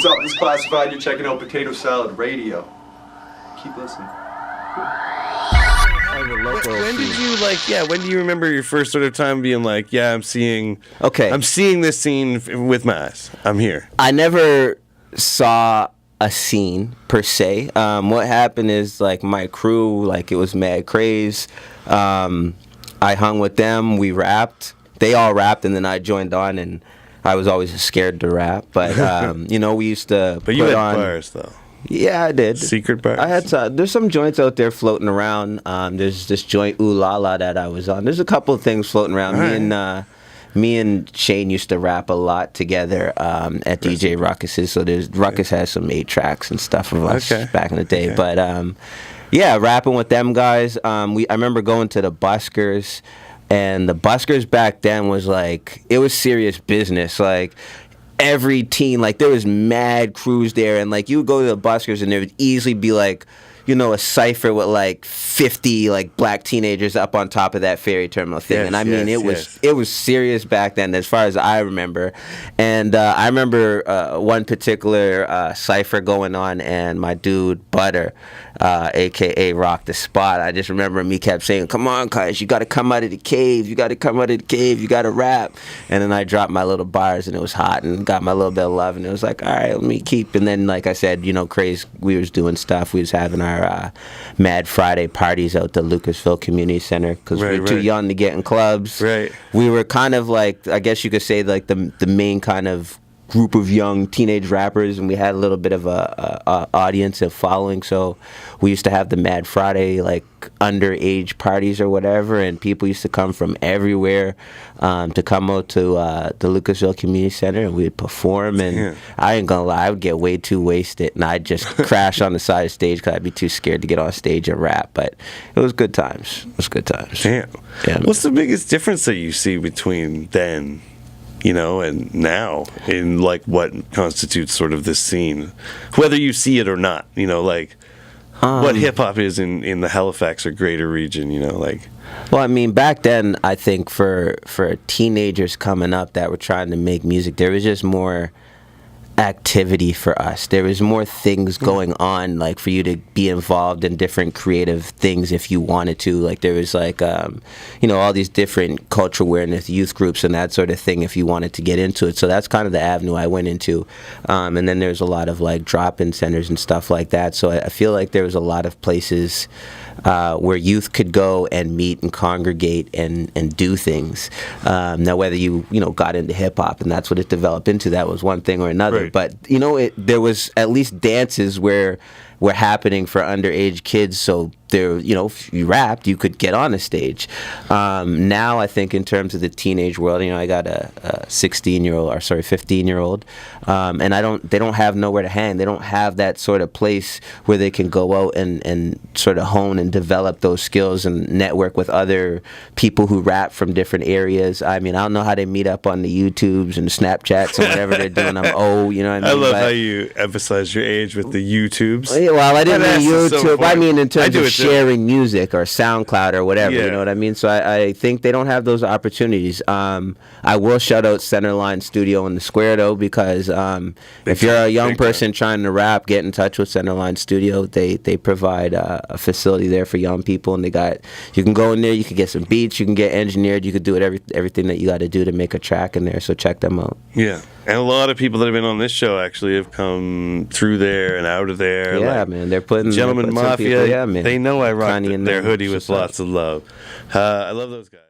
What's up? This is Classified. You're checking out Potato Salad Radio. Keep listening. When did you when do you remember your first sort of time being like, yeah, I'm seeing this scene with my eyes. I'm here. I never saw a scene per se. What happened is like my crew, like it was mad craze. I hung with them. We rapped. They all rapped, and then I joined on, and I was always scared to rap. But we used to. But you had bars though. Yeah, I did. Secret bars. I had there's some joints out there floating around. There's this joint Ooh La La that I was on. There's a couple of things floating around. Me and Shane used to rap a lot together at DJ Ruckus's. So Ruckus has some 8 tracks and stuff of us back in the day. Okay. But rapping with them guys. I remember going to the Buskers, and the Buskers back then was like, it was serious business. Like, every teen, like there was mad crews there, and like you would go to the Buskers and there would easily be like, a cypher with like 50 like black teenagers up on top of that ferry terminal thing. Yes, and I mean it was serious back then as far as I remember. And I remember one particular cypher going on, and my dude Butter, aka Rock the Spot, I just remember me kept saying, come on guys, you gotta come out of the cave, you gotta rap. And then I dropped my little bars, and it was hot, and got my little bit of love, and it was like, all right, let me keep. And then like I said, craze, we was doing stuff. We was having our Mad Friday parties out the Lucasville Community Center, because we were too young to get in clubs. Right. We were kind of like, I guess you could say, like the main kind of group of young teenage rappers, and we had a little bit of a audience and following. So we used to have the Mad Friday like underage parties or whatever, and people used to come from everywhere to come out to the Lucasville Community Center, and we'd perform. And I ain't gonna lie, I would get way too wasted, and I'd just crash on the side of the stage because I'd be too scared to get on stage and rap. But it was good times. Damn. Yeah, what's the biggest difference that you see between then, and now, in like what constitutes sort of this scene, whether you see it or not, what hip hop is in the Halifax or greater region, Well, I mean, back then, I think for teenagers coming up that were trying to make music, there was just more activity for us. There was more things going on, like for you to be involved in different creative things if you wanted to. Like there was like all these different cultural awareness youth groups and that sort of thing if you wanted to get into it. So that's kind of the avenue I went into. And then there's a lot of like drop-in centers and stuff like that. So I feel like there was a lot of places where youth could go and meet and congregate and do things. Now, whether you got into hip hop and that's what it developed into, that was one thing or another. Right. But there was at least dances where were happening for underage kids, so there, if you rapped, you could get on a stage. Now, I think in terms of the teenage world, I got a 15-year-old, and they don't have nowhere to hang. They don't have that sort of place where they can go out and sort of hone and develop those skills and network with other people who rap from different areas. I mean, I don't know how they meet up on the YouTubes and the Snapchats and whatever they're doing. I'm old, you know what I mean? I love how you emphasize your age with the YouTubes. Well, I didn't mean YouTube. So I mean in terms of sharing music or SoundCloud or whatever, you know what I mean? So I think they don't have those opportunities. I will shout out Centerline Studio in the Square, though, because if you're a young person trying to rap, get in touch with Centerline Studio. They provide a facility there for young people, and you can go in there, you can get some beats, you can get engineered, you could do everything that you got to do to make a track in there, so check them out. Yeah. And a lot of people that have been on this show actually have come through there and out of there. Yeah, man. They're putting Gentleman Mafia. People, man. They know I rock their hoodie with lots of love. I love those guys.